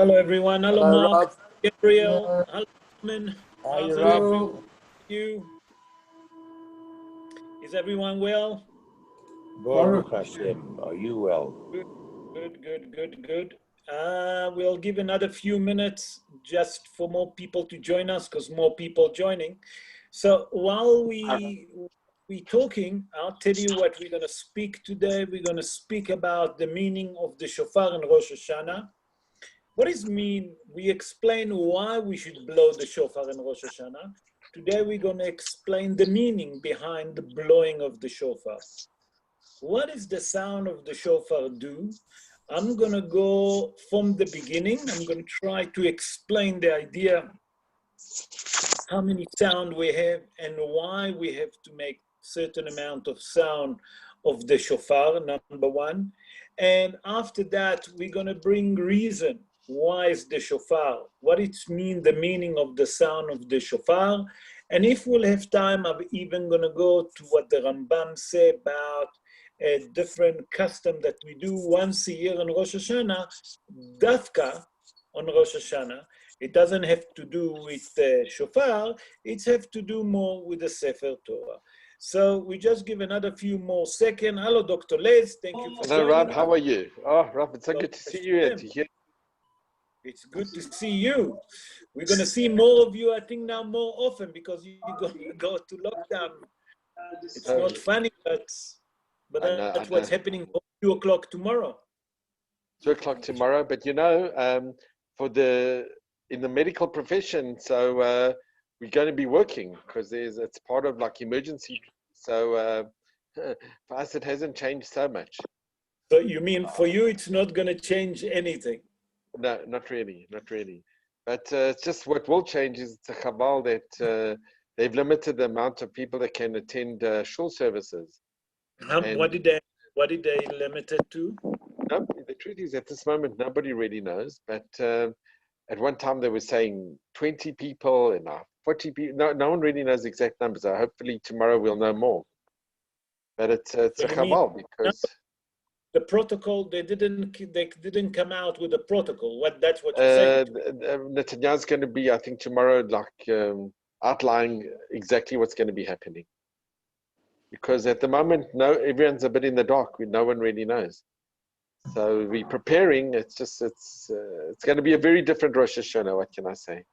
Hello, everyone. Hello, Hello, Mark. Rob. Gabriel. Hello, Norman. How are you, Hello, Rob? everyone. You. Is everyone well? Baruch Hashem. Are you well? Good. We'll give another few minutes just for more people to join us, because more people joining. So while we talking, I'll tell you what we're going to speak today. We're going to speak about the meaning of the shofar in Rosh Hashanah. What does it mean? We explain why we should blow the shofar in Rosh Hashanah. Today we're going to explain the meaning behind the blowing of the shofar. What does the sound of the shofar do? I'm going to go from the beginning. I'm going to try to explain the idea, how many sound we have and why we have to make certain amount of sound of the shofar, number one. And after that, we're going to bring reason. Why is the shofar? What it means, the meaning of the sound of the shofar. And if we'll have time, I'm even going to go to what the Rambam say about a different custom that we do once a year on Rosh Hashanah, dafka on Rosh Hashanah. It doesn't have to do with shofar, it has to do more with the Sefer Torah. So we just give another few more seconds. Hello, Dr. Les, thank you for Hello, joining Rob, us. how are you? Oh, Rob, it's so good to see you and to hear. It's good to see you. We're going to see more of you, I think, now more often, because you're going to go to lockdown. It's not funny, but that's what's happening at 2 o'clock tomorrow. 2 o'clock tomorrow, but you know, in the medical profession, so we're going to be working because it's part of like emergency. So for us, it hasn't changed so much. So you mean for you, it's not going to change anything? No, not really. But it's just what will change is the Chabal that they've limited the amount of people that can attend shul services. What did they limit it to? No, the truth is at this moment, nobody really knows. But at one time they were saying 20 people and 40 people. No one really knows the exact numbers. So hopefully tomorrow we'll know more. But it's a chabal because the protocol, they didn't come out with a protocol. That's what you're saying. Netanyahu's going to be, I think, tomorrow, like outlining exactly what's going to be happening. Because at the moment, everyone's a bit in the dark. No one really knows. So we're preparing. It's going to be a very different Rosh Hashanah. What can I say?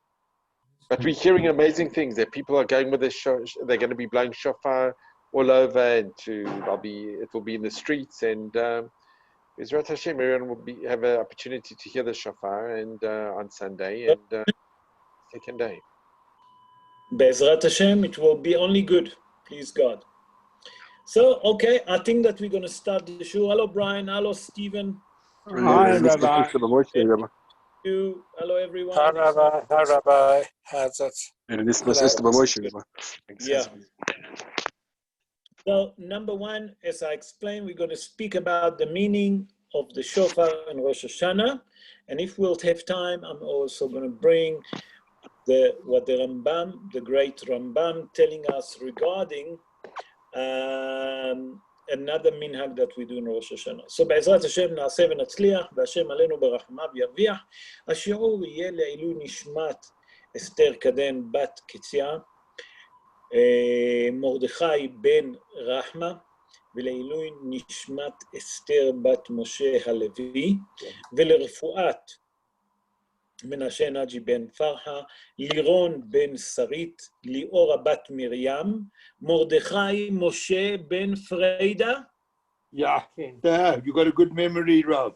But we're hearing amazing things. That people are going with they're going to be blowing shofar all over, and it will be in the streets. And Bezrat Hashem, everyone will have an opportunity to hear the shofar and on Sunday and second day. Bezrat Hashem, it will be only good. Please God. So, okay, I think that we're going to start the show. Hello, Brian. Hello, Stephen. Hi, Rabbi. Hello, everyone. Hi, Rabbi. Hi, Rabbi. How's it? Yeah. So, number one, as I explained, we're going to speak about the meaning of the shofar and Rosh Hashanah. And if we'll have time, I'm also going to bring what the Rambam, the great Rambam, telling us regarding another minhag that we do in Rosh Hashanah. So בעזרת השם נעשה ונצליח, והשם עלינו ברחמיו ירוויח. השיעור יהיה לעילוי נשמת אסתר קדן בת קציה, מרדכי בן רחמה, ולעילוי נשמת אסתר בת משה הלוי, ולרפואת מנשה נג'י בן פרחה, לירון בן שרית, ליאורה בת מרים, מרדכי משה בן פרידה. Yeah, you got a good memory, Rob.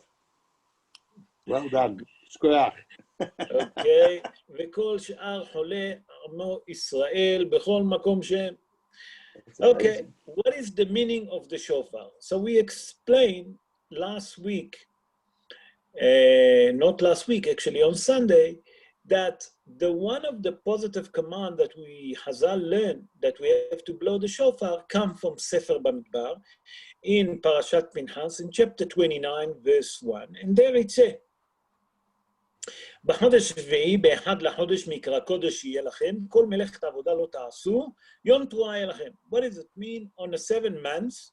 Well done. Square. Okay, וכל שאר חולי עמו ישראל בכל מקום שהם. Okay, what is the meaning of the shofar? So we explained last week, not last week, actually on Sunday, that one of the positive command that we Hazal learned that we have to blow the shofar come from Sefer Bamidbar in Parashat Pinchas in chapter 29, verse 1. And there it says, בחודש שביעי, באחד לחודש מקרא קודש יהיה לכם, כל מלאכת עבודה לא תעשו, יום תרועה יהיה לכם. What does it mean? On the 7 months,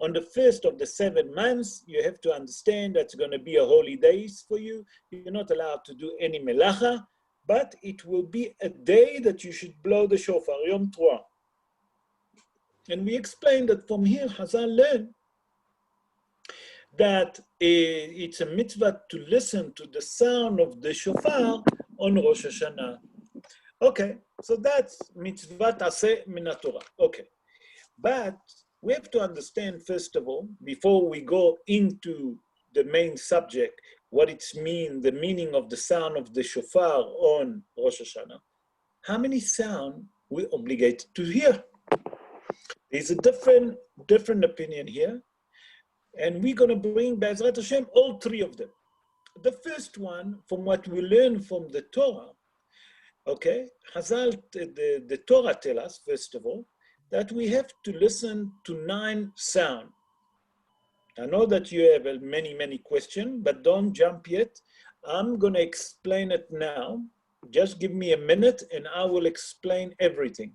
on the first of the 7 months, you have to understand that's going to be a holy days for you. You're not allowed to do any melacha, but it will be a day that you should blow the shofar, yom teruah. And we explained that from here, Hazal learned that it's a mitzvah to listen to the sound of the shofar on Rosh Hashanah. Okay, so that's mitzvah taseh min haTorah. Okay, but we have to understand, first of all, before we go into the main subject, what it means, the meaning of the sound of the shofar on Rosh Hashanah. How many sound we're obligated to hear? There's a different opinion here. And we're going to bring, Be'ezrat Hashem, all 3 of them. The first one, from what we learn from the Torah, okay, Hazal, the Torah tells us, first of all, that we have to listen to 9 sound. I know that you have many questions, but don't jump yet. I'm going to explain it now. Just give me a minute and I will explain everything.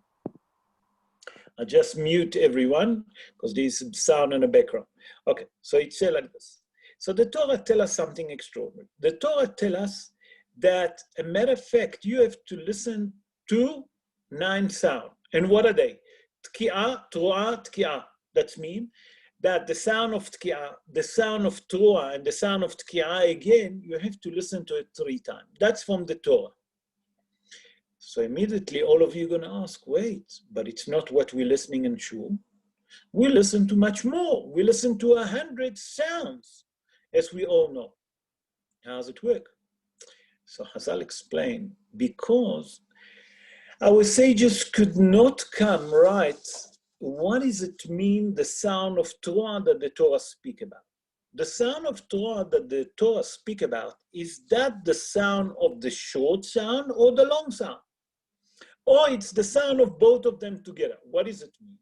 I just mute everyone because there's some sound in the background. Okay, so it says like this. So the Torah tells us something extraordinary. The Torah tells us that, a matter of fact, you have to listen to 9 sound. And what are they? Tki'ah, Tru'ah, Tki'ah. That means that the sound of Tki'ah, the sound of Tru'ah, and the sound of Tki'ah again, you have to listen to it 3 times. That's from the Torah. So immediately all of you are going to ask, wait, but it's not what we're listening in Shul. We listen to much more. We listen to 100 sounds, as we all know. How does it work? So Hazal explained, because our sages could not come right, what does it mean, the sound of Torah that the Torah speak about? The sound of Torah that the Torah speak about, is that the sound of the short sound or the long sound? Or it's the sound of both of them together? What does it mean?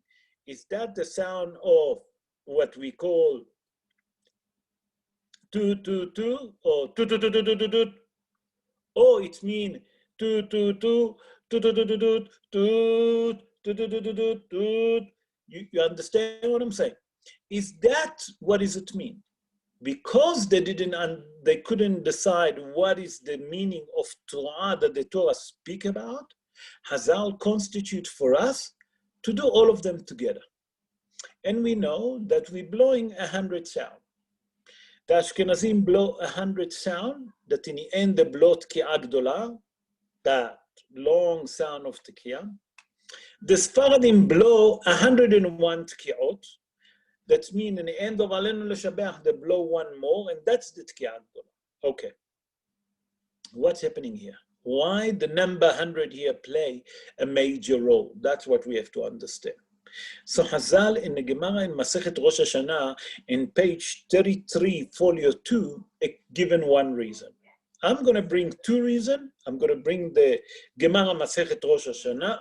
Is that the sound of what we call tu, tu, tu, or tu, tu, tu, tu, tu, tu, tu, or it means tu, tu, tu, tu, tu, tu, tu, tu, tu, tu, tu, tu, tu, tu. You understand what I'm saying? Is that, what does it mean? Because they couldn't decide what is the meaning of Torah that the Torah speak about, Hazal constitute for us to do all of them together. And we know that we're blowing 100 sound. The Ashkenazim blow 100 sound, that in the end they blow Tki'ah Gdolah, that long sound of Tki'ah. The Sfaradim blow 101 Tki'ot. That means in the end of Alenu L'Shabeach, they blow 1 more, and that's the Tki'ah Gdolah. Okay. What's happening here? Why the number 100 here play a major role? That's what we have to understand. So Hazal in the Gemara in Masechet Rosh Hashanah, in page 33, folio 2, given 1 reason. I'm going to bring 2 reasons. I'm going to bring the Gemara Masechet Rosh Hashanah,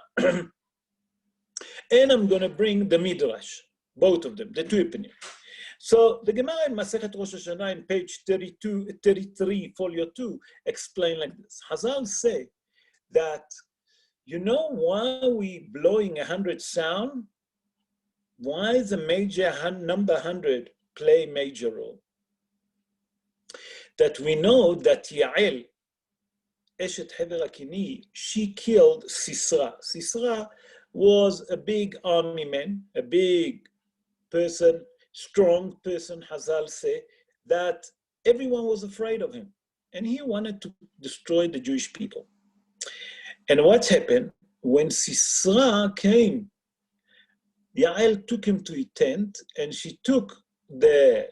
and I'm going to bring the Midrash, both of them, the 2 opinions. So the Gemara in Masechet Rosh Hashanah in page 33, folio 2, explain like this. Hazal say that, you know why we blowing 100 sound? Why is the major number 100 play major role? That we know that Yael, Eshet Hever Akini, she killed Sisra. Sisra was a big army man, a big person, strong person, Hazal say, that everyone was afraid of him. And he wanted to destroy the Jewish people. And what happened? When Sisra came, Yael took him to a tent, and she took the,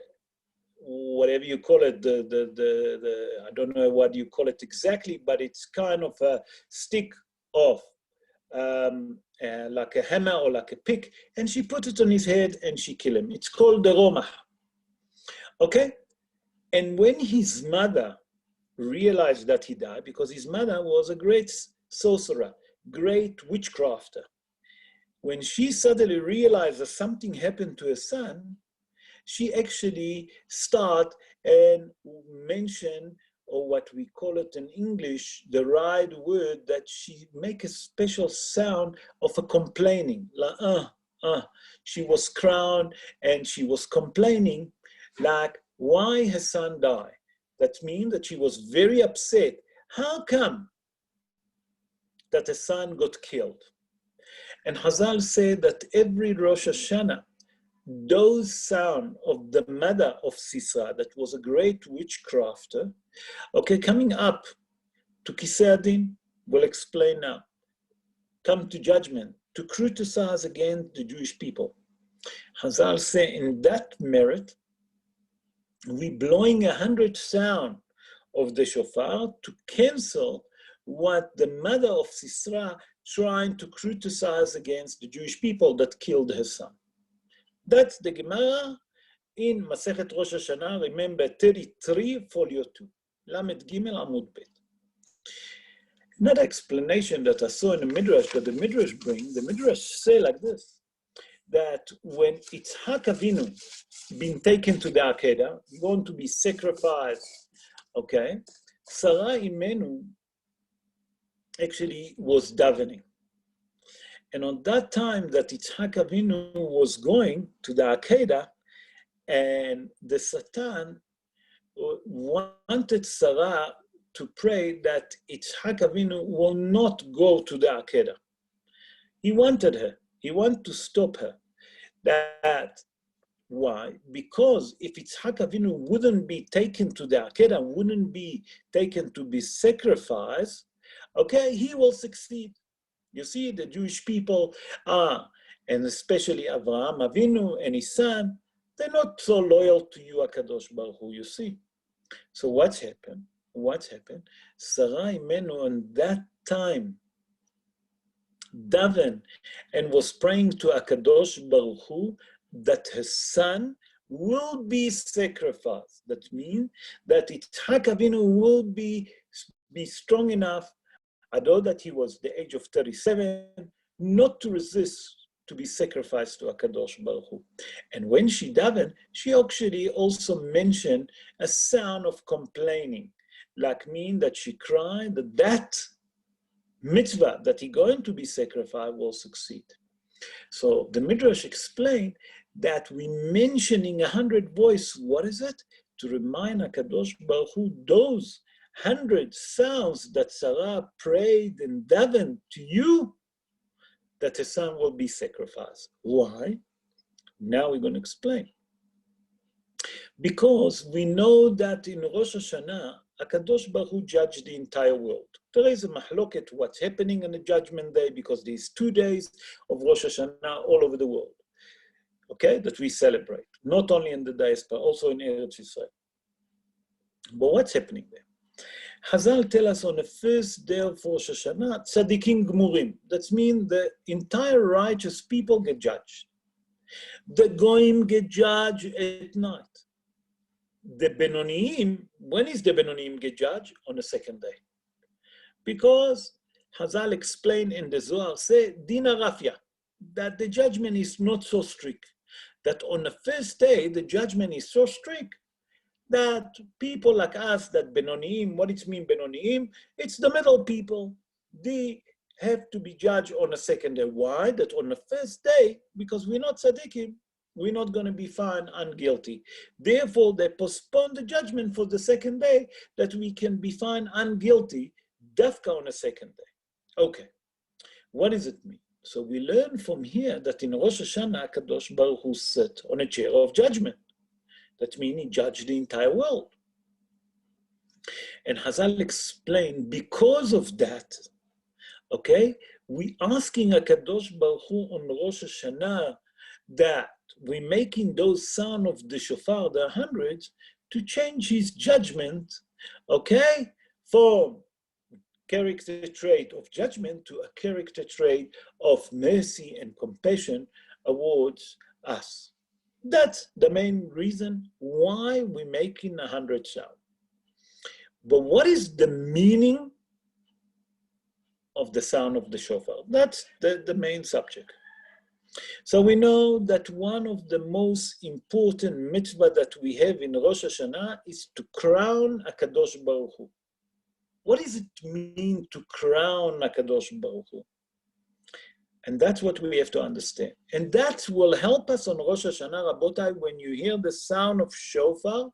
whatever you call it, I don't know what you call it exactly, but it's kind of a stick of, like a hammer or like a pick, and she put it on his head and she killed him. It's called the Romah. Okay? And when his mother realized that he died, because his mother was a great sorcerer, great witchcrafter, when she suddenly realized that something happened to her son, she actually started and mentioned or what we call it in English, the right word, that she make a special sound of a complaining, like, she was crowned and she was complaining, like, why her son died. That means that she was very upset. How come that the son got killed? And Chazal said that every Rosh Hashanah, those sound of the mother of Sisra, that was a great witchcrafter, okay, coming up to Kisei Adin, we'll explain now, come to judgment, to criticize against the Jewish people. Chazal say in that merit, we blowing 100 sound of the shofar to cancel what the mother of Sisra trying to criticize against the Jewish people that killed her son. That's the Gemara in Masechet Rosh Hashanah, remember 33, folio 2, Lamed Gimel Amud Bet. Another explanation that I saw in the Midrash, that the Midrash bring, the Midrash say like this, that when Yitzhak Avinu been taken to the Akedah, going to be sacrificed, okay, Sarah Imenu actually was davening. And on that time that Yitzhak Avinu was going to the Akedah, and the Satan wanted Sarah to pray that Yitzhak Avinu will not go to the Akedah. He wanted her. He wanted to stop her. That, why? Because if Yitzhak Avinu wouldn't be taken to the Akedah, wouldn't be taken to be sacrificed, okay, he will succeed. You see, the Jewish people are, and especially Avraham Avinu and his son, they're not so loyal to you, HaKadosh Baruch Hu, you see. So what's happened? What's happened? Sarah Imenu on that time davened and was praying to HaKadosh Baruch Hu that her son will be sacrificed. That means that Yitzhak Avinu will be strong enough, although that he was the age of 37, not to resist to be sacrificed to HaKadosh Baruch Hu. And when she davened, she actually also mentioned a sound of complaining, like mean that she cried that that mitzvah that he going to be sacrificed will succeed. So the Midrash explained that we mentioning 100 voice, what is it? To remind HaKadosh Baruch Hu those 100 sounds that Sarah prayed and davened to you, that her son will be sacrificed. Why? Now we're going to explain. Because we know that in Rosh Hashanah, HaKadosh Baruch Hu judged the entire world. There is a mahloket what's happening on the judgment day, because there's 2 days of Rosh Hashanah all over the world, okay, that we celebrate. Not only in the diaspora, also in Eretz Yisrael. But what's happening there? Chazal tell us on the first day of Rosh Hashanah, tzadikim gmurim. That means the entire righteous people get judged. The goyim get judged at night. The Benoniim, when is the Benoniim get judged? On the second day. Because Chazal explained in the Zohar, say, Dina Rafia, that the judgment is not so strict. That on the first day, the judgment is so strict that people like us, that Benoniim, what it mean Benoniim? It's the middle people. They have to be judged on the second day. Why? That on the first day, because we're not tzaddikim, we're not going to be found unguilty. Therefore, they postpone the judgment for the second day, that we can be found unguilty, dafka on the second day. Okay, what does it mean? So we learn from here that in Rosh Hashanah, HaKadosh Baruch Hu sat on a chair of judgment. That means he judged the entire world. And Chazal explained, because of that, okay, we asking HaKadosh Baruch Hu on Rosh Hashanah that we're making those sound of the shofar, the 100s, to change his judgment, okay, from character trait of judgment to a character trait of mercy and compassion towards us. That's the main reason why we're making 100 sound. But what is the meaning of the sound of the shofar? That's the main subject. So we know that one of the most important mitzvah that we have in Rosh Hashanah is to crown HaKadosh Baruch Hu. What does it mean to crown HaKadosh Baruch Hu? And that's what we have to understand. And that will help us on Rosh Hashanah, Rabotai, when you hear the sound of shofar.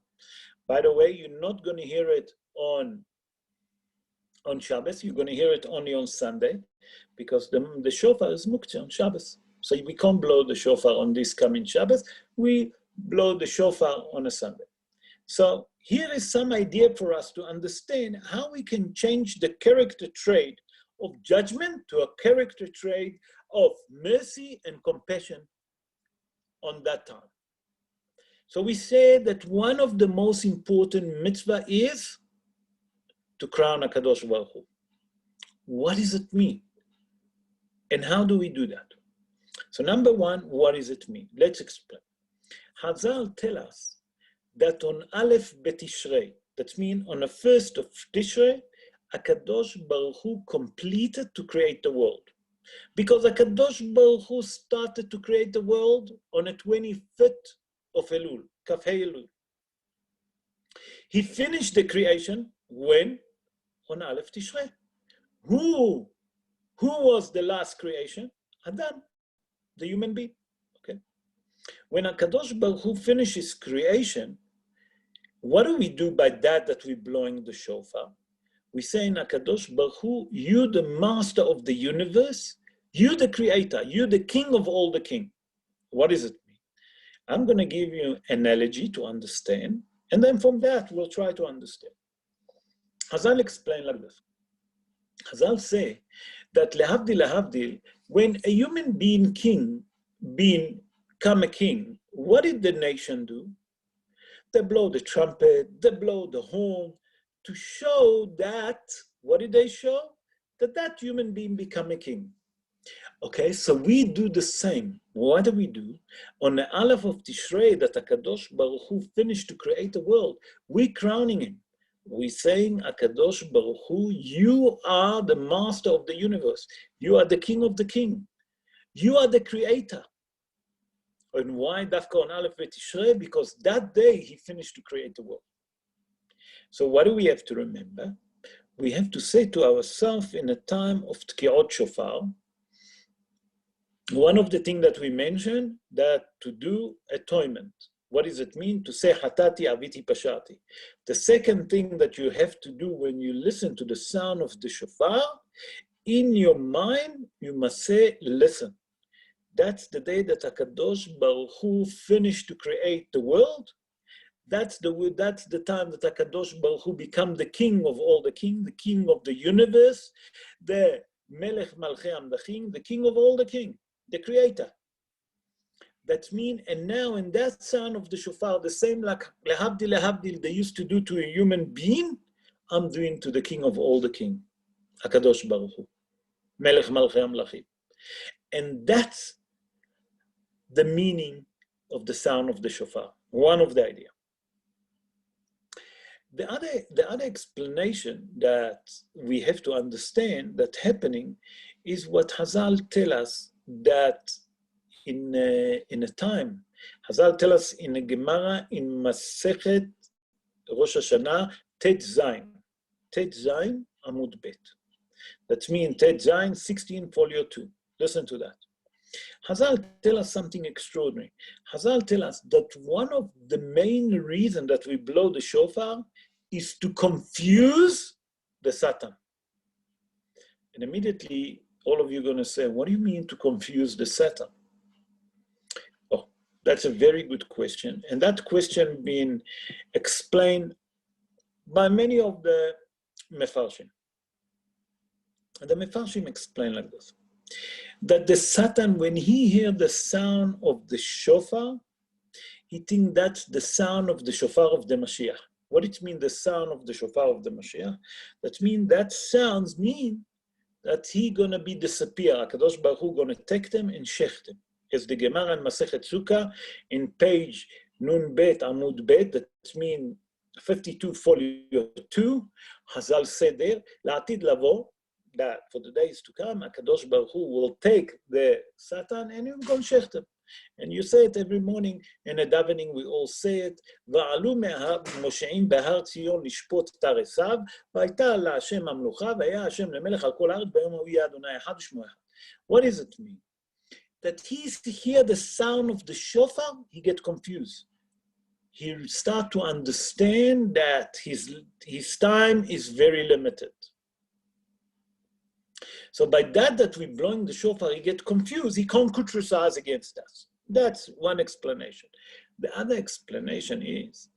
By the way, you're not going to hear it on Shabbos. You're going to hear it only on Sunday, because the shofar is muktzah on Shabbos. So we can't blow the shofar on this coming Shabbos. We blow the shofar on a Sunday. So here is some idea for us to understand how we can change the character trait of judgment to a character trait of mercy and compassion on that time. So we say that one of the most important mitzvah is to crown HaKadosh Baruch Hu. What does it mean? And how do we do that? So number one, what does it mean? Let's explain. Chazal tell us that on Aleph Betishrei, that means on the 1st of Tishrei, HaKadosh Baruch Hu completed to create the world. Because HaKadosh Baruch Hu started to create the world on the 25th of Elul, Kafhei Elul. He finished the creation when? On Aleph Tishrei. Who was the last creation? Adam, the human being. Okay. When HaKadosh Baruch Hu finishes creation, what do we do by that we're blowing the shofar? We say in HaKadosh Baruch Hu, you the master of the universe, you the creator, you the king of all the king. What does it mean? I'm going to give you an analogy to understand, and then from that, we'll try to understand. Chazal explain like this. Chazal say that lehavdil, when a human being become a king, what did the nation do? They blow the trumpet, they blow the horn to show that, what did they show? That human being become a king. Okay, so we do the same. What do we do? On the Aleph of Tishrei, that HaKadosh Baruch Hu finished to create the world, we're crowning him. We're saying, HaKadosh Baruch Hu, you are the master of the universe. You are the king of the king. You are the creator. And why Dafka on Aleph Tishrei? Because that day he finished to create the world. So what do we have to remember? We have to say to ourselves in a time of Tkiot Shofar, one of the things that we mentioned, that to do atonement. What does it mean? To say Hatati Aviti Pashati. The second thing that you have to do when you listen to the sound of the shofar, in your mind, you must say, listen. That's the day that HaKadosh Baruch Hu finished to create the world. That's the time that HaKadosh Baruch Hu become the king of all the king of the universe, the Melech Malchei Amdachim, the king of all the king, the creator. That means, and now in that sound of the shofar, the same like lehavdil they used to do to a human being, I'm doing to the king of all the king, HaKadosh Baruch Hu, Melech Malchei Amdachim. And that's the meaning of the sound of the shofar, one of the ideas. The other explanation that we have to understand that happening is what Chazal tell us, that in a time, Chazal tell us in a Gemara in Masechet Rosh Hashanah, Tet Zayin Amud Bet. That means Tet Zayin 16 folio 2. Listen to that. Chazal tell us something extraordinary. Chazal tell us that one of the main reasons that we blow the shofar is to confuse the Satan. And immediately, all of you are going to say, what do you mean to confuse the Satan? Oh, that's a very good question. And that question being explained by many of the Mefarshim. And the Mefarshim explain like this, that the Satan, when he hears the sound of the shofar, he thinks that's the sound of the shofar of the Mashiach. What it means, the sound of the shofar of the Mashiach? That means that sounds mean that he gonna be disappear. HaKadosh Baruch Hu gonna take them and shech them. As the Gemara in Masechet Sukkah, in page Nun Bet Amud Bet, that means 52 folio 2, Chazal said there, La'atid lavo, that for the days to come, HaKadosh Baruch Hu will take the Satan and he will go and shecht him. And you say it every morning in a davening, we all say it, ועלו מושעים בהר ציון לשפוט את עריסיו, והייתה להשם המלוכה, והיה השם למלך על כל הארץ, ביום ההוא יהיה אדוני אחד ושמו אחד. What does it mean? That he's to hear the sound of the shofar, he get confused. He start to understand that his time is very limited. So by that we're blowing the shofar, he get confused, he can't criticize against us. That's one explanation. The other explanation is,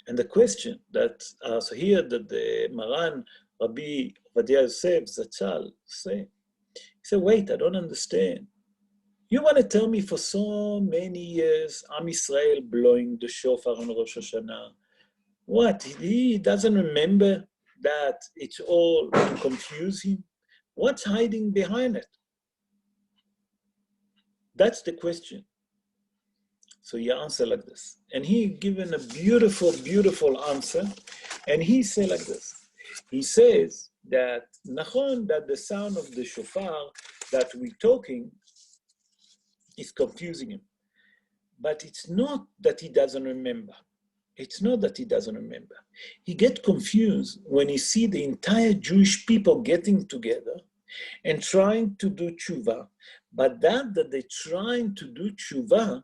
and the question that so here that the Maran Rabbi Ovadia Yosef Zatzal say, he said, wait, I don't understand. You want to tell me for so many years, Am Israel blowing the shofar on Rosh Hashanah. What, he doesn't remember that it's all to confuse him? What's hiding behind it? That's the question. So you answer like this. And he given a beautiful, beautiful answer. And he said like this. He says that, Nachon, that the sound of the shofar that we're talking is confusing him. But it's not that he doesn't remember. It's not that he doesn't remember. He gets confused when he see the entire Jewish people getting together and trying to do tshuva. But that they're trying to do tshuva,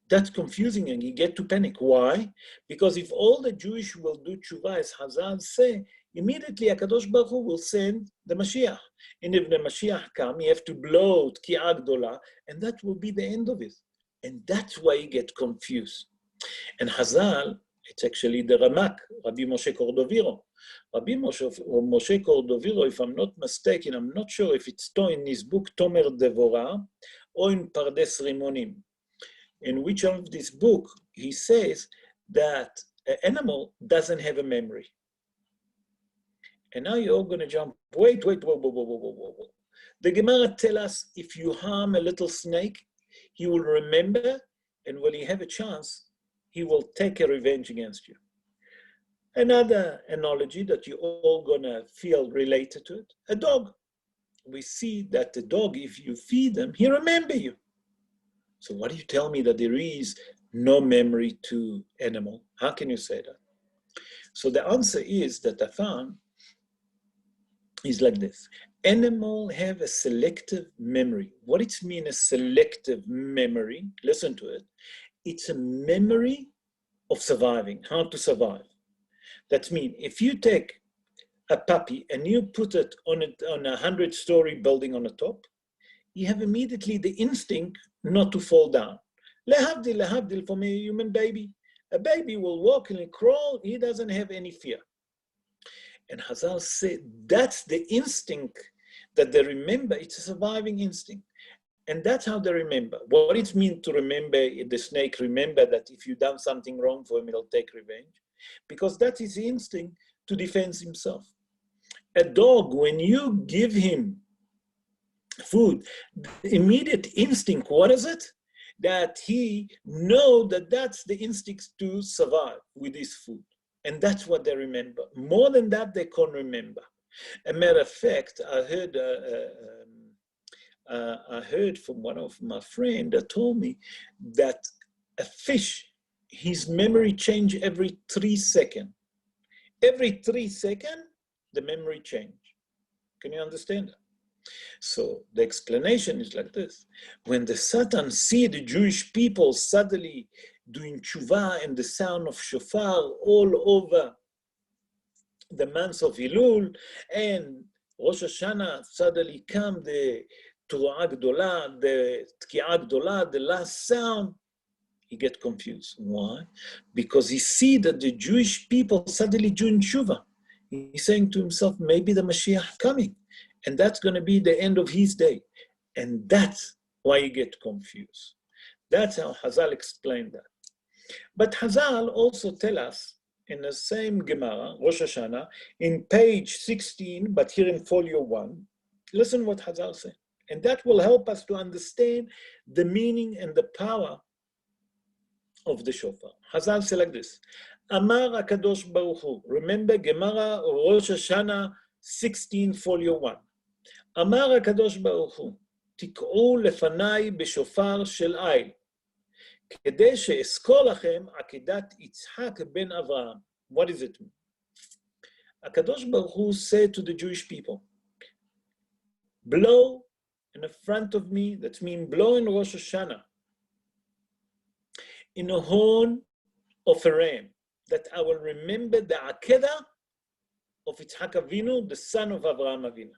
that's confusing and he get to panic. Why? Because if all the Jewish will do tshuva, as Hazal say, immediately HaKadosh Baruch Hu will send the Mashiach. And if the Mashiach come, you have to blow Tki'ah Gdola, and that will be the end of it. And that's why you get confused. And Hazal, it's actually the Ramak, Rabbi Moshe Cordoviro. Rabbi Moshe Cordoviro, if I'm not mistaken, I'm not sure if it's in his book Tomer Devora or in Pardes Rimonim. In which of this book he says that an animal doesn't have a memory. And now you're all going to jump, wait, whoa. The Gemara tells us if you harm a little snake, he will remember, and when he have a chance, he will take a revenge against you. Another analogy that you're all going to feel related to it, a dog. We see that the dog, if you feed him, he remember you. So what do you tell me that there is no memory to animal? How can you say that? So the answer is that I found is like this. Animal have a selective memory. What it means a selective memory, listen to it. It's a memory of surviving, how to survive. That means if you take a puppy and you put it on a 100-story building on the top, you have immediately the instinct not to fall down. Lehavdil from a human baby. A baby will walk and crawl, he doesn't have any fear. And Hazal said that's the instinct that they remember, it's a surviving instinct. And that's how they remember. What it means to remember, the snake remember that if you've done something wrong for him, he'll take revenge. Because that is the instinct to defend himself. A dog, when you give him food, the immediate instinct, what is it? That he know that that's the instinct to survive with his food. And that's what they remember. More than that, they can't remember. A matter of fact, I heard from one of my friends that told me that a fish, his memory change every 3 seconds. Every 3 seconds, the memory change. Can you understand that? So the explanation is like this. When the Satan see the Jewish people suddenly doing tshuva and the sound of shofar all over the months of Elul, and Rosh Hashanah suddenly come the Turuah Gdola, the Tki'ah Gdola, the last sound, he get confused. Why? Because he see that the Jewish people suddenly doing tshuva. He's saying to himself, maybe the Mashiach coming, and that's going to be the end of his day. And that's why he get confused. That's how Hazal explained that. But Hazal also tell us in the same Gemara, Rosh Hashanah, in page 16, but here in folio 1, listen what Hazal said. And that will help us to understand the meaning and the power of the shofar. Hazal said like this, Amar HaKadosh Baruch Hu, remember Gemara Rosh Hashanah 16, folio 1. אמר הקדוש ברוך הוא, תקעו לפניי בשופר של איל, כדי שאזכור לכם עקדת יצחק בן אברהם. What does it mean? הקדוש ברוך הוא said to the Jewish people, blow in the front of me, that means blow in Rosh Hashanah, in a horn of a ram, that I will remember the Akedah of Yitzhak Avinu, the son of Avraham Avinu.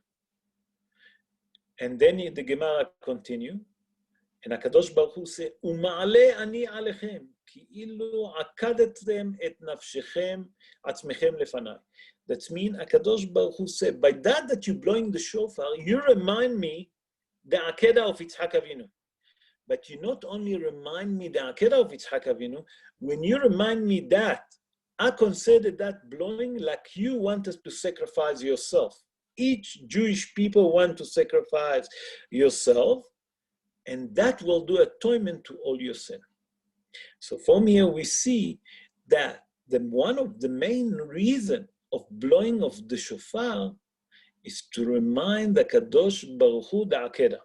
And then the Gemara continue, and HaKadosh Baruch Hu say, Uma'ale ani alechem, כאילו עקדתם את נפשכם, עצמכם לפניי. That means HaKadosh Baruch Hu say, by that you're blowing the shofar, you remind me the Akedah of Yitzhak Avinu. But you not only remind me the Akedah of Yitzhak Avinu, when you remind me that, I consider that blowing like you want us to sacrifice yourself. Each Jewish people want to sacrifice yourself, and that will do atonement to all your sin. So from here we see that one of the main reasons of blowing of the shofar is to remind the Kadosh Baruch Hu the Akedah.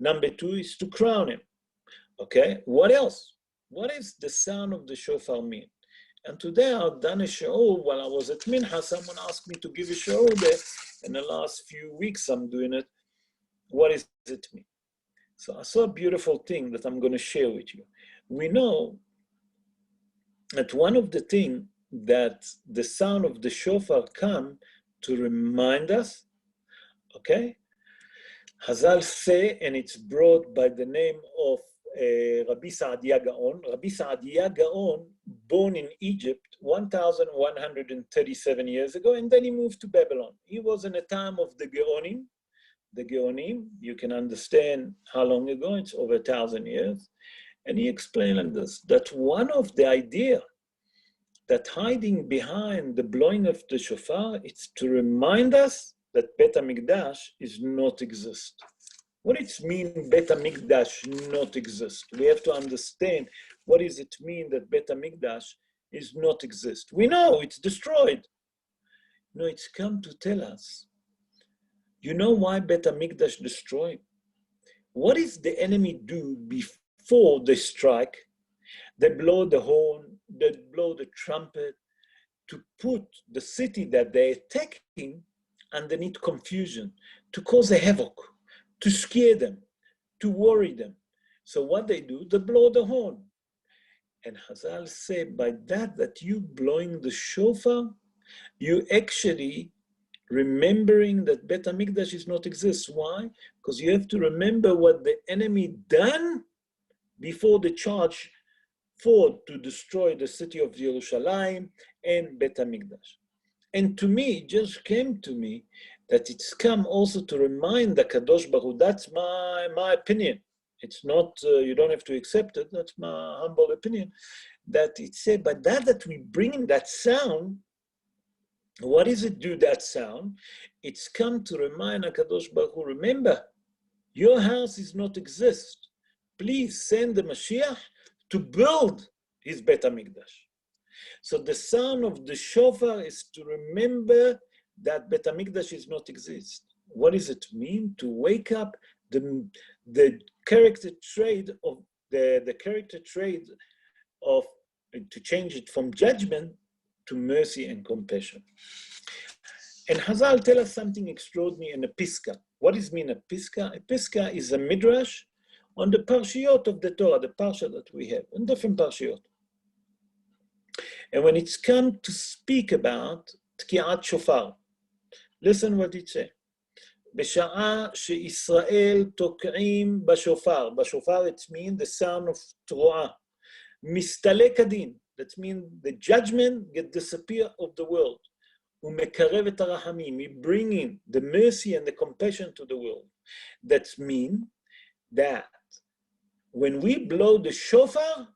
Number two is to crown him. Okay, what else? What is the sound of the shofar mean? And today I've done a show while I was at Mincha. Someone asked me to give a show there. In the last few weeks I'm doing it. What does it mean? So I saw a beautiful thing that I'm going to share with you. We know that one of the things that the sound of the shofar come to remind us, okay? Hazal say, and it's brought by the name of Rabbi Saadia Gaon. Rabbi Saadia Gaon, born in Egypt 1,137 years ago, and then he moved to Babylon. He was in a time of the Gaonim. The Gaonim, you can understand how long ago, it's over 1,000 years. And he explained like this, that one of the idea that hiding behind the blowing of the shofar, it's to remind us that Bet HaMikdash is not exist. What does it mean Bet HaMikdash not exist? We have to understand what does it mean that Bet HaMikdash is not exist. We know it's destroyed. No, it's come to tell us. You know why Bet HaMikdash destroyed? What does the enemy do before they strike? They blow the horn, they blow the trumpet to put the city that they're attacking underneath confusion, to cause a havoc, to scare them, to worry them. So what they do, they blow the horn. And Hazal say, by that you blowing the shofar, you actually remembering that Bet HaMikdash is not exist. Why? Because you have to remember what the enemy done before the charge for to destroy the city of Jerusalem and Bet HaMikdash. And to me, it just came to me that it's come also to remind the Kadosh Baruch Hu, that's my opinion. It's not, you don't have to accept it, that's my humble opinion, that it said, but that we bring in that sound, what does it do, that sound? It's come to remind HaKadosh Baruch Hu, remember, your house is not exist. Please send the Mashiach to build his Bet HaMikdash. So the sound of the shofar is to remember that Bet HaMikdash is not exist. What does it mean? To wake up the character trait of the character trait of, to change it from judgment to mercy and compassion. And Hazal tell us something extraordinary in a Piska. What does it mean a Piska? A Piska is a midrash on the parshiyot of the Torah, the parsha that we have, in different parshiyot. And when it's come to speak about Tki'at Shofar, listen what it says. בשעה שישראל תוקעים בשופר, בשופר it means the sound of תרועה, מסתלק הדין, that means the judgment get disappear of the world, ומקרב את הרחמים, he bringing the mercy and the compassion to the world. That means that when we blow the shofar,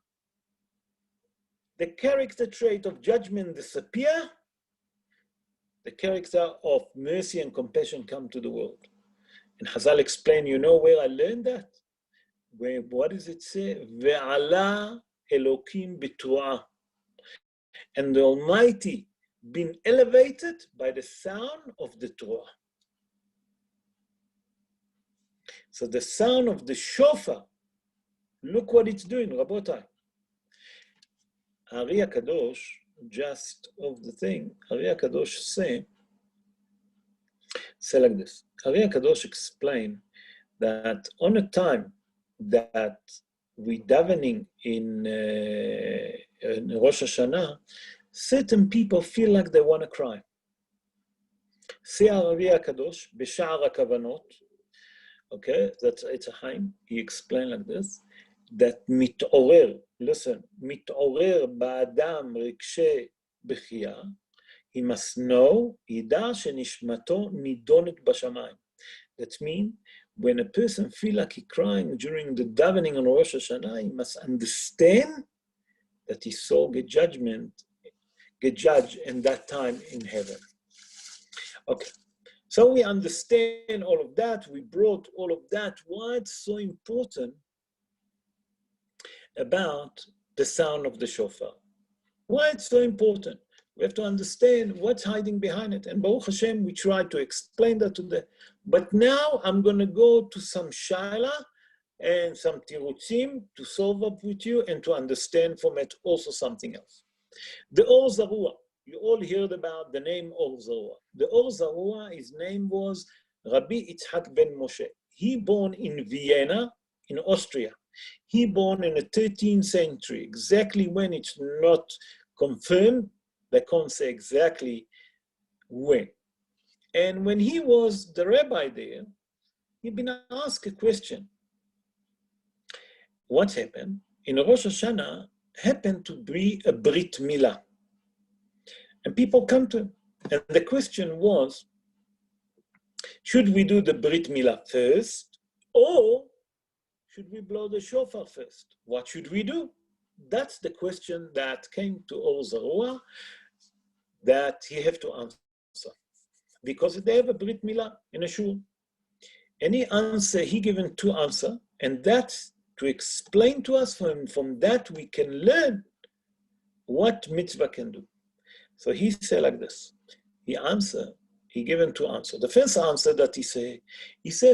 the character trait of judgment disappear, the character of mercy and compassion come to the world. And Hazal explain, you know where I learned that? Where, what does it say? Ve'ala Elokim b'tu'ah. And the Almighty been elevated by the sound of the Torah. So the sound of the shofar, look what it's doing, Rabotai. Ari HaKadosh, just of the thing, Ari HaKadosh say like this. Ari HaKadosh explained that on a time that we davening in Rosh Hashanah, certain people feel like they want to cry. Say Ari HaKadosh, B'sha'ar HaKavanot, okay, that's it's a Haim, he explained like this, that מתעורר, listen, מתעורר באדם רגשי בחייה, he must know, ידע שנשמתו נידונת בשמיים. That means, when a person feel like he crying during the davening on Rosh Hashanah, he must understand that he saw get judged in that time in heaven. Okay, so we understand all of that, we brought all of that, why it's so important about the sound of the shofar. Why it's so important? We have to understand what's hiding behind it. And Baruch Hashem, we try to explain that today. But now I'm going to go to some shaila and some tirutzim to solve up with you and to understand from it also something else. The Or Zarua. You all heard about the name Or Zarua. The Or Zarua, his name was Rabbi Yitzhak ben Moshe. He born in Vienna, in Austria. He born in the 13th century. Exactly when it's not confirmed, they can't say exactly when. And when he was the rabbi there, he'd been asked a question. What happened? In Rosh Hashanah, happened to be a Brit Milah. And people come to him. And the question was, should we do the Brit Milah first, or should we blow the shofar first? What should we do? That's the question that came to Or Zarua that he have to answer. Because they have a Brit Milah in a shul. Any answer, he given two answers, and that's to explain to us from that we can learn what mitzvah can do. So he said like this. He given two answers. The first answer that he said,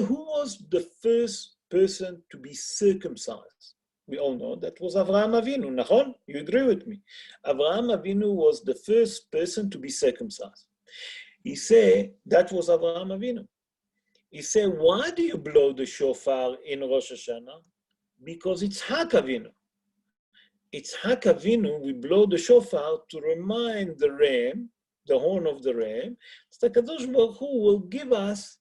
who was the first person to be circumcised? We all know that was Avraham Avinu, Nachon? You agree with me? Avraham Avinu was the first person to be circumcised. He said that was Avraham Avinu. He said, why do you blow the shofar in Rosh Hashanah? Because it's Yitzhak Avinu. Yitzhak Avinu, we blow the shofar to remind the ram, the horn of the ram, that Kadosh Baruch Hu will give us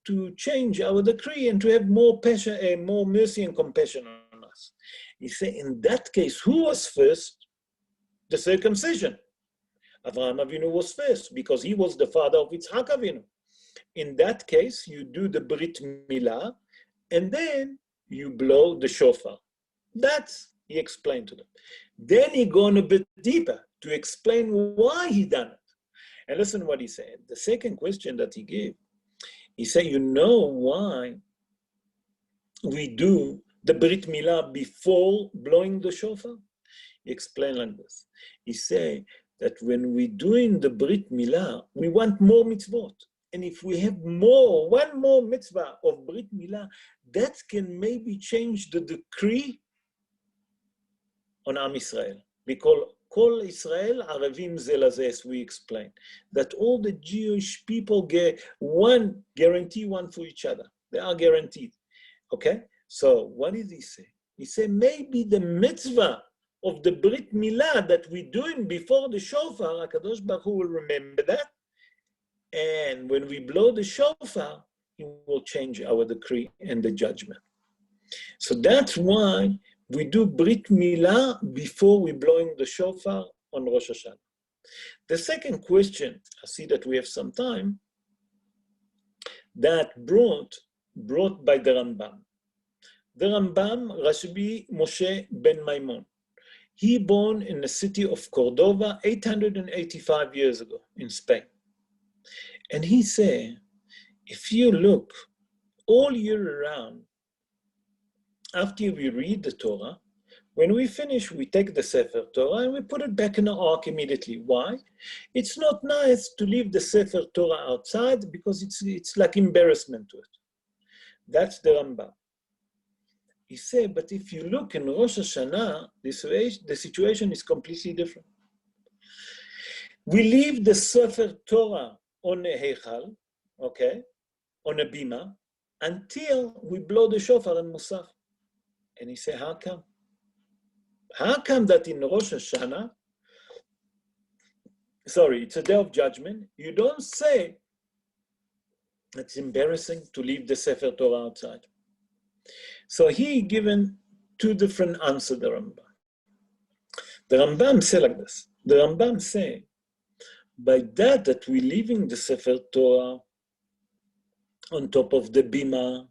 to change our decree and to have more passion and more mercy and compassion on us. He said, in that case, who was first? The circumcision. Avraham Avinu was first because he was the father of Yitzhak Avinu. In that case, you do the Brit Milah and then you blow the shofar. That's, he explained to them. Then he gone a bit deeper to explain why he done it. And listen what he said. The second question that he gave, he said, you know why we do the Brit Milah before blowing the shofar? He explained like this. He said that when we're doing the Brit Milah, we want more mitzvot. And if we have one more mitzvah of Brit Milah, that can maybe change the decree on Am Yisrael. Because Kol Israel Arevim ze lazeh, as we explained, that all the Jewish people get one for each other. They are guaranteed. Okay? So what did he say? He said maybe the mitzvah of the Brit Milah that we're doing before the shofar, HaKadosh Baruch Hu will remember that. And when we blow the shofar, he will change our decree and the judgment. So that's why we do Brit Milah before we blowing the shofar on Rosh Hashanah. The second question, I see that we have some time, that brought by the Rambam. The Rambam, Rabbi Moshe ben Maimon. He born in the city of Cordova 885 years ago in Spain. And he said, if you look all year around, after we read the Torah, when we finish, we take the Sefer Torah and we put it back in the ark immediately. Why? It's not nice to leave the Sefer Torah outside because it's like embarrassment to it. That's the Rambam. He said, but if you look in Rosh Hashanah, the situation is completely different. We leave the Sefer Torah on a Heichal, okay, on a bima, until we blow the shofar and Musaf. And he said, how come? How come that in Rosh Hashanah, it's a day of judgment, you don't say it's embarrassing to leave the Sefer Torah outside? So he given two different answers, the Rambam. The Rambam say like this. The Rambam say, by that we're leaving the Sefer Torah on top of the bima,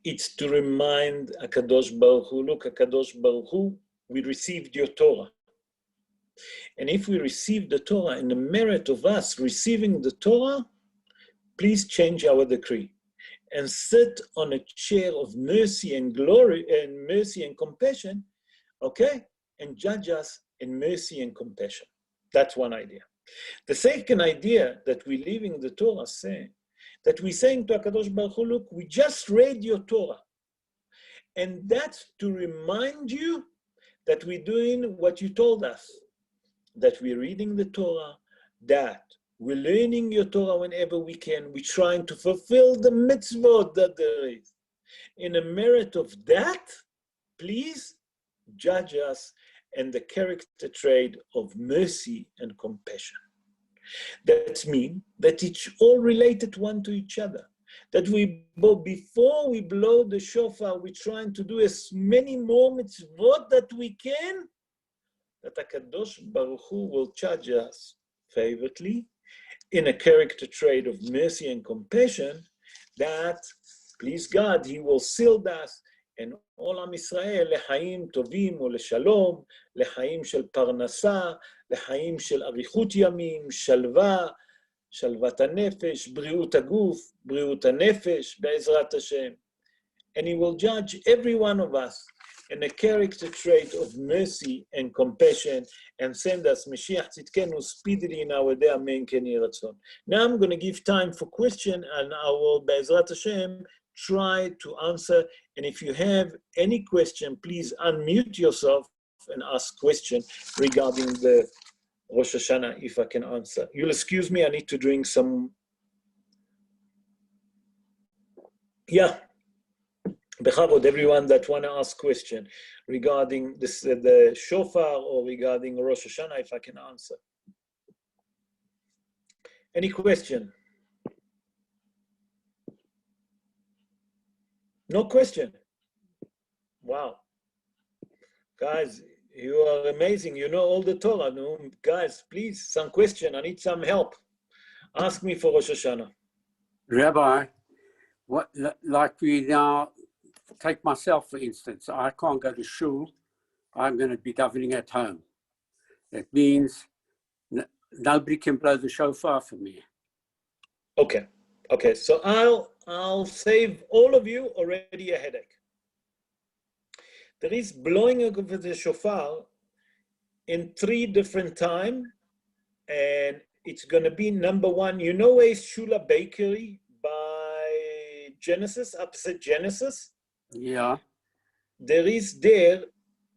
it's to remind HaKadosh Baruch Hu, look, HaKadosh Baruch Hu, we received your Torah. And if we receive the Torah in the merit of us receiving the Torah, please change our decree and sit on a chair of mercy and glory and mercy and compassion, okay? And judge us in mercy and compassion. That's one idea. The second idea that we're leaving the Torah saying, that we're saying to HaKadosh Baruch Hu, look, we just read your Torah. And that's to remind you that we're doing what you told us, that we're reading the Torah, that we're learning your Torah whenever we can. We're trying to fulfill the mitzvot that there is. In the merit of that, please judge us in the character trait of mercy and compassion. That means that it's all related one to each other. That before we blow the shofar, we're trying to do as many more mitzvot that we can, that HaKadosh Baruch Hu will judge us favorably in a character trait of mercy and compassion, that, please God, He will seal us and all Am Yisrael לחיים טובים ולשלום, לחיים של פרנסה, לחיים של אריכות ימים, שלווה, שלוות הנפש, בריאות הגוף, בריאות הנפש, בעזרת השם. And He will judge every one of us in a character trait of mercy and compassion, and send us Mashiach Tzidkenu speedily in our day. Amen. Ken Yeh Ratzon. Now I'm going to give time for question, and I will, Be'ezrat Hashem, try to answer. And if you have any question, please unmute yourself and ask question regarding the Rosh Hashanah, if I can answer. You'll excuse me, I need to drink some. Yeah. Bechavod, everyone that want to ask question regarding this, the shofar, or regarding Rosh Hashanah, if I can answer. Any question? No question? Wow. Guys, you are amazing. You know all the Torah. No? Guys, please, some question. I need some help. Ask me for Rosh Hashanah. Rabbi, what, like we now, take myself, for instance, I can't go to shul. I'm going to be davening at home. That means nobody can blow the shofar for me. Okay. Okay. So I'll save all of you already a headache. There is blowing of the shofar in 3 different times, and it's going to be number 1. You know where is Shula Bakery by Genesis, opposite Genesis? Yeah. There is there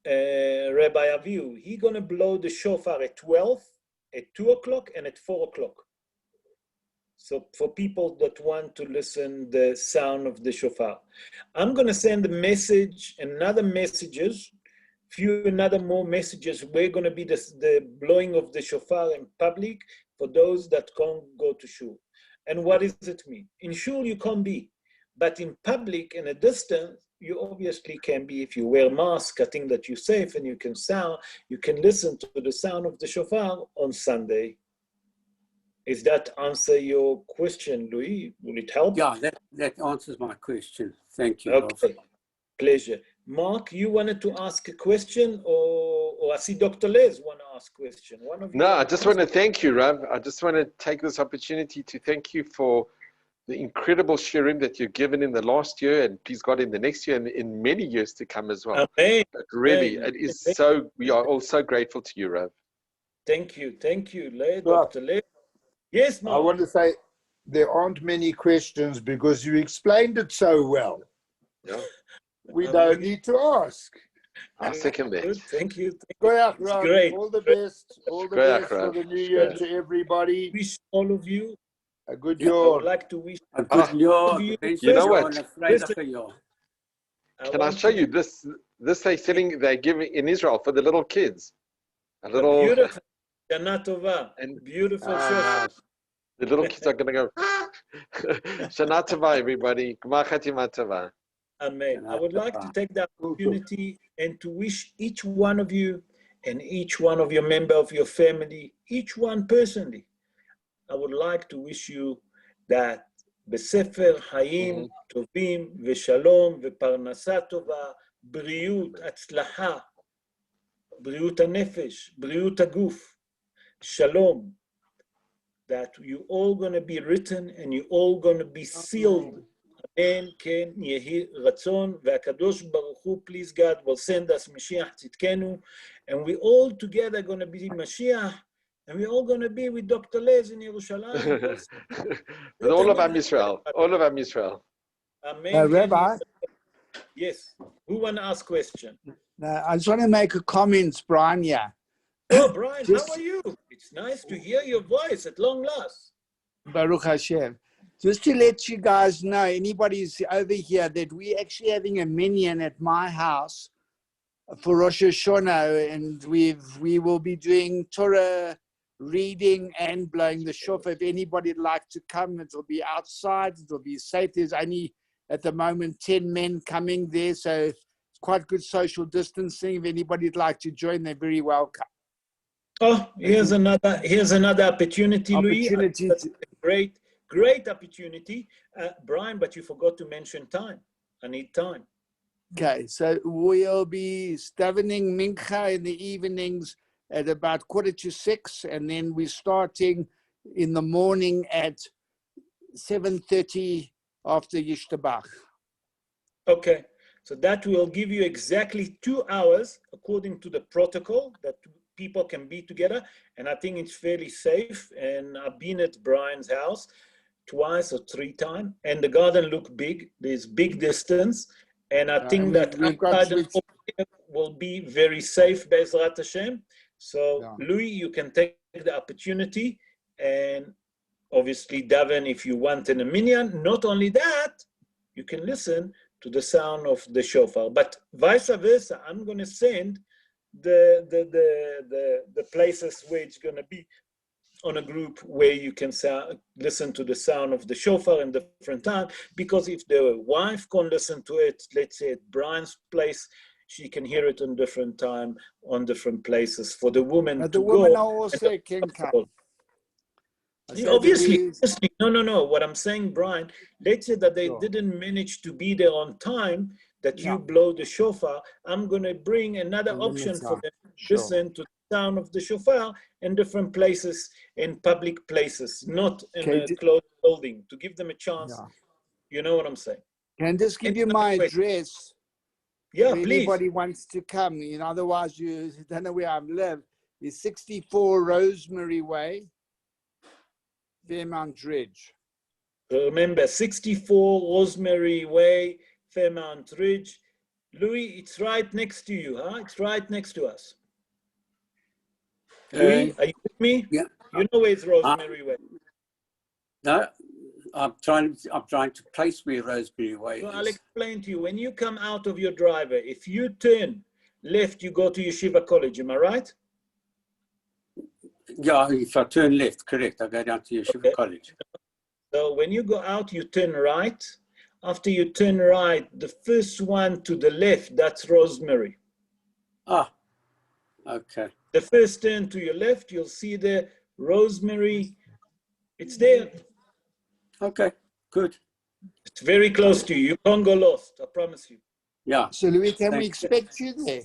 Rabbi Avihu. He's going to blow the shofar at 12, at 2 o'clock, and at 4 o'clock. So for people that want to listen the sound of the shofar, I'm going to send a message, another messages, another more messages. We're going to be the blowing of the shofar in public for those that can't go to shul. And what does it mean? In shul you can't be, but in public in a distance you obviously can be. If you wear mask, I think that you're safe and you can listen to the sound of the shofar on Sunday. Is that answer your question, Louis? Will it help? Yeah, that answers my question. Thank you. Okay, Rav. Pleasure. Mark, you wanted to ask a question, or I see Dr. Les want to ask a question. One of you. No, I just want to thank you, Rav. I just want to take this opportunity to thank you for the incredible shirim that you've given in the last year, and please God in the next year, and in many years to come as well. Amen. But really, it is so, we are all so grateful to you, Rav. Thank you, Dr. Les. Yes, Mark. I want to say there aren't many questions because you explained it so well. Yeah, We don't need to ask. I second Good. that. Thank you. Goyach, It's Rav. great. All the best. All the Goyach, best for Rav. the new year Goyach. to everybody. Wish all of you. A good I would year. like to wish A good all jaar, of you. You know gewenste what? jaar en 'n vrydige jaar. Can I show you this? This they give in Israel for the little kids. A little, beautiful Shana Tova. and Beautiful Ah, shofar. nice. the little kids are going to go, Shana Tova, everybody. Gmar Chatima Tova. Amen. I would like to take the opportunity and to wish each one of you and each one of your member of your family, each one personally, I would like to wish you that בספר חיים טובים ושלום ופרנסה טובה, בריאות, הצלחה, בריאות הנפש, בריאות הגוף, shalom, that you all going to be written and you all going to be sealed. Amen, כן, יהי רצון, והקדוש ברוך הוא, please God, will send us Mashiach tzidkenu, and we all together going to be Mashiach, and we're all going to be with Dr. Les in Yerushalayim. With all of Am Yisrael. All of Am Yisrael. Amen. Rabbi? Yes. Who want to ask question? I just want to make a comment, Brian. Yeah. Oh, Brian, how are you? It's nice to hear your voice at long last. Baruch Hashem. Just to let you guys know, anybody's over here, that we're actually having a minyan at my house for Rosh Hashanah, and we will be doing Torah reading and blowing the shofar. If anybody'd like to come, it'll be outside, it'll be safe. There's only at the moment 10 men coming there, so it's quite good social distancing. If anybody'd like to join, they're very welcome. Oh, here's another opportunity, Louis. That's a great opportunity. Brian, but you forgot to mention time. I need time. Okay, so we'll be davening mincha in the evenings at about 6:15, and then we're starting in the morning at 7:30 after Yishtabach. Okay, so that will give you exactly 2 hours according to the protocol that people can be together, and I think it's fairly safe. And I've been at Brian's house twice or 3 times, and the garden look big. There's big distance, and I think that outside will be very safe, Be'ezrat Hashem. So, Louis, you can take the opportunity and obviously daven if you want in a minyan. Not only that, you can listen to the sound of the shofar. But vice versa, I'm going to send the places where it's going to be on a group where you can listen to the sound of the shofar in different time. Because if the wife can listen to it, let's say at Brian's place, she can hear it on different time, on different places. For the woman but to the woman go, also can come. Obviously, no. What I'm saying, Brian, let's say that they didn't manage to be there on time, that you blow the shofar. I'm going to bring another option for them to listen to the sound of the shofar in different places, in public places, not in a closed building, to give them a chance. You know what I'm saying? Can I just give you my address? Yeah, if please. Anybody wants to come, otherwise you don't know where I live. It's 64 Rosemary Way, Fairmount Ridge. Remember, 64 Rosemary Way, Fairmount Ridge. Louis, it's right next to you, huh? It's right next to us. Louis, are you with me? Yeah. You know where it's Rosemary Way. No, I'm trying to place where Rosemary Way is. I'll explain to you. When you come out of your driveway, if you turn left, you go to Yeshiva College. Am I right? Yeah, if I turn left, correct. I go down to Yeshiva College. So when you go out, you turn right. After you turn right, the first one to the left, that's Rosemary. Ah, okay. The first turn to your left, you'll see the Rosemary. It's there. Okay, good. It's very close to you. You can't go lost, I promise you. Yeah. So, Louis, can we expect you there?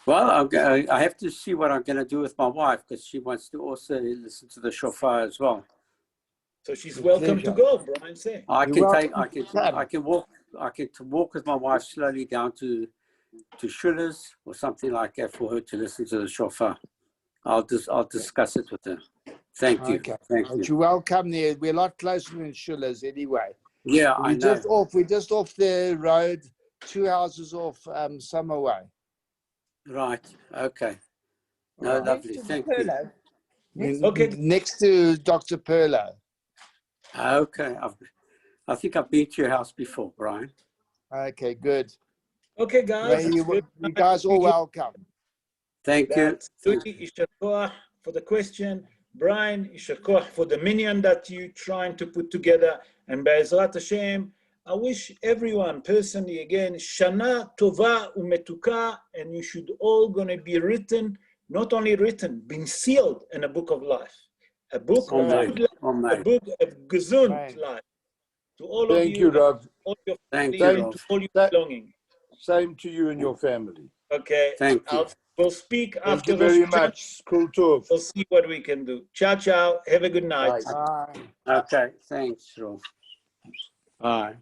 Well, I have to see what I'm going to do with my wife, because she wants to also listen to the shofar as well. So she's welcome to go, Brian said. I can walk with my wife slowly down to Shula's or something like that for her to listen to the shofar. I'll discuss it with her. Thank you. Okay. Thank you. You're welcome there. We're a lot closer than Shula's anyway. Yeah, I know. We're just off the road, 2 houses off Summerway. Right. Okay. No, Right. lovely. Thank you. Okay. Next to Dr. Perlo. Okay. I think I've been to your house before, Brian. Okay, good. Okay, guys. You guys all welcome. Thank you. That's Louis, Isher Koach for the question. Brian, Isher Koach for the minyan that you're trying to put together. And Be'ezrat Hashem, I wish everyone personally again, Shana Tova Umetuka, and you should all gonna be written, not only written, been sealed in a book of life. A book of good life, a book of gesund life. To all of Thank you, Rav. all your Thank family, you, and to all your belonging. Same to you and your family. Okay. Thank you. We'll speak Thank after you very Rosh Hashanah. much. Cool talk. We'll see what we can do. Ciao, ciao. Have a good night. Bye. Bye. Okay. Thanks, Rolf. Bye.